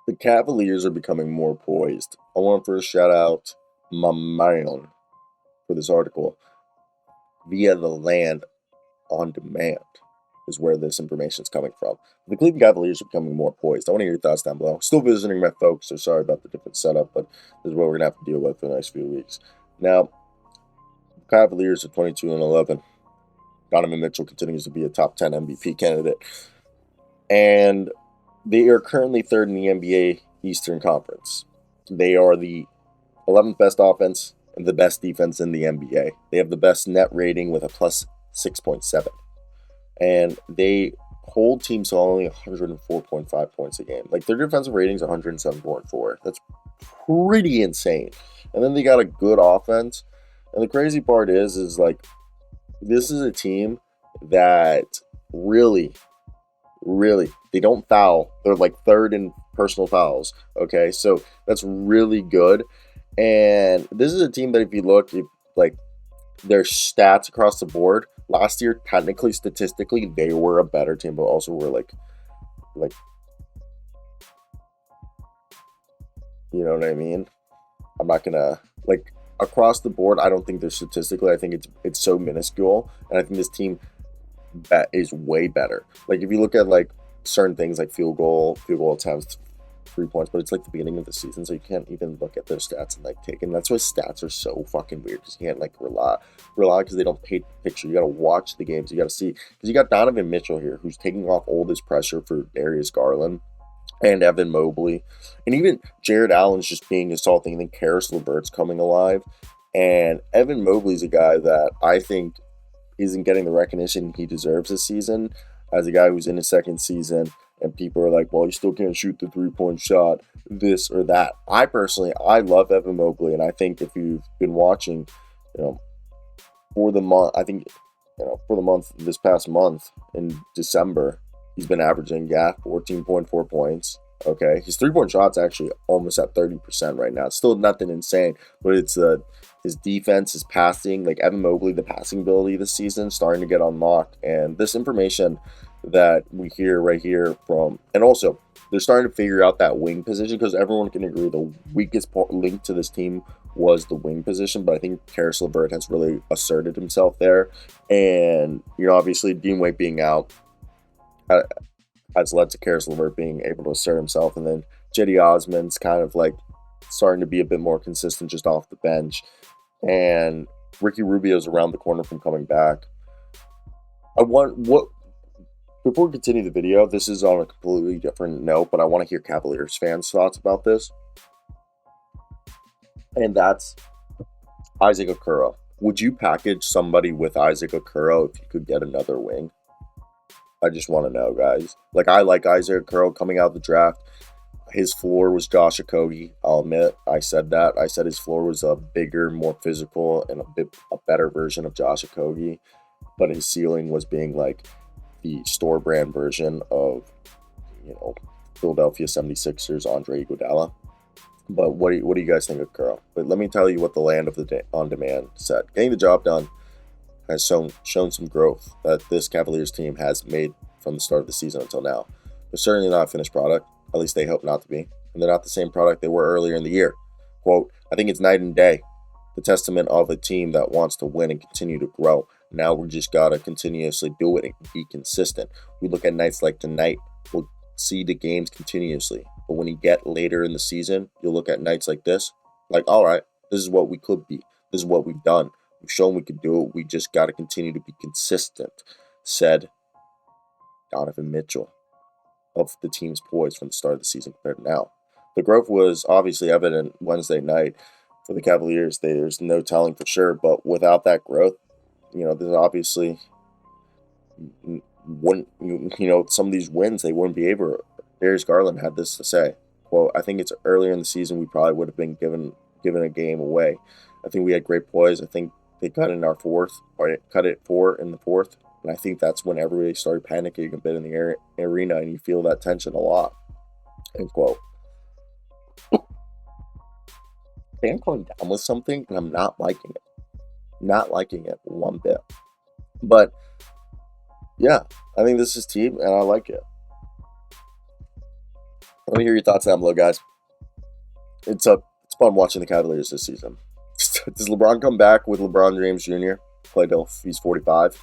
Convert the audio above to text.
The Cavaliers are becoming more poised. I want to first shout out my man for this article. Via the land on demand is where this information is coming from. The Cleveland Cavaliers are becoming more poised. I want to hear your thoughts down below. Still visiting my folks, so sorry about the different setup, but this is what we're going to have to deal with for the next few weeks. Now, the Cavaliers are 22-11. Donovan Mitchell continues to be a top 10 MVP candidate. And they are currently third in the NBA Eastern Conference. They are the 11th best offense and the best defense in the NBA. They have the best net rating with a plus 6.7. And they hold teams to only 104.5 points a game. Like, their defensive rating is 107.4. That's pretty insane. And then they got a good offense. And the crazy part is like, this is a team that really, they don't foul. They're like third in personal fouls. Okay, so that's really good. And this is a team that if you look, like their stats across the board, last year, technically, statistically, they were a better team, but also were like, you know what I mean? I'm not gonna like across the board. I don't think they're statistically. I think it's so minuscule, and I think this team that is way better. Like if you look at like certain things like field goal attempts, 3 points, but it's like the beginning of the season, so you can't even look at their stats and like take. And that's why stats are so fucking weird because you can't like rely because they don't paint the picture. You got to watch the games. You got to see because you got Donovan Mitchell here who's taking off all this pressure for Darius Garland and Evan Mobley, and even Jared Allen's just being assaulting. And then Karis LeVert's coming alive, and Evan Mobley's a guy that I think isn't getting the recognition he deserves this season as a guy who's in his second season. And people are like, well, you still can't shoot the 3-point shot, this or that. I love Evan Mobley. And I think if you've been watching, for the month, this past month in December, he's been averaging, 14.4 points. Okay. His 3-point shot's actually almost at 30% right now. It's still nothing insane, but it's his defense, his passing, like Evan Mobley, the passing ability this season starting to get unlocked. And this information that we hear right here from, and also they're starting to figure out that wing position because everyone can agree the weakest link to this team was the wing position, but I think Karis LeVert has really asserted himself there. And obviously Dean Wade being out has led to Karis LeVert being able to assert himself, and then Cedi Osman's kind of like starting to be a bit more consistent just off the bench, and Ricky Rubio's around the corner from coming back. Before we continue the video, this is on a completely different note, but I want to hear Cavaliers fans' thoughts about this. And that's Isaac Okoro. Would you package somebody with Isaac Okoro if you could get another wing? I just want to know, guys. Like, I like Isaac Okoro coming out of the draft. His floor was Josh Okogie. I'll admit, I said that. I said his floor was a bigger, more physical, and a better version of Josh Okogie. But his ceiling was being like the store brand version of, Philadelphia 76ers Andre Iguodala. But what do you guys think of Okoro? But let me tell you what the land of the on demand said. Getting the job done has shown some growth that this Cavaliers team has made from the start of the season until now. They're certainly not a finished product. At least they hope not to be. And they're not the same product they were earlier in the year. Quote, I think it's night and day. The testament of a team that wants to win and continue to grow. Now we just got to continuously do it and be consistent. We look at nights like tonight. We'll see the games continuously. But when you get later in the season, you'll look at nights like this. Like, all right, this is what we could be. This is what we've done. We've shown we could do it. We just got to continue to be consistent, said Donovan Mitchell of the team's Poised from the start of the season compared to now. The growth was obviously evident Wednesday night for the Cavaliers. There's no telling for sure, but without that growth, there's obviously some of these wins they wouldn't be able. Darius Garland had this to say, quote, I think it's earlier in the season we probably would have been given a game away. I think we had great poise. I think they cut it 4 in the fourth. And I think that's when everybody started panicking a bit in the arena, and you feel that tension a lot. End quote. I'm going down with something, and I'm not liking it. Not liking it one bit. But, yeah, I think this is team, and I like it. Let me hear your thoughts down below, guys. It's fun watching the Cavaliers this season. Does LeBron come back with LeBron James Jr. play till he's 45?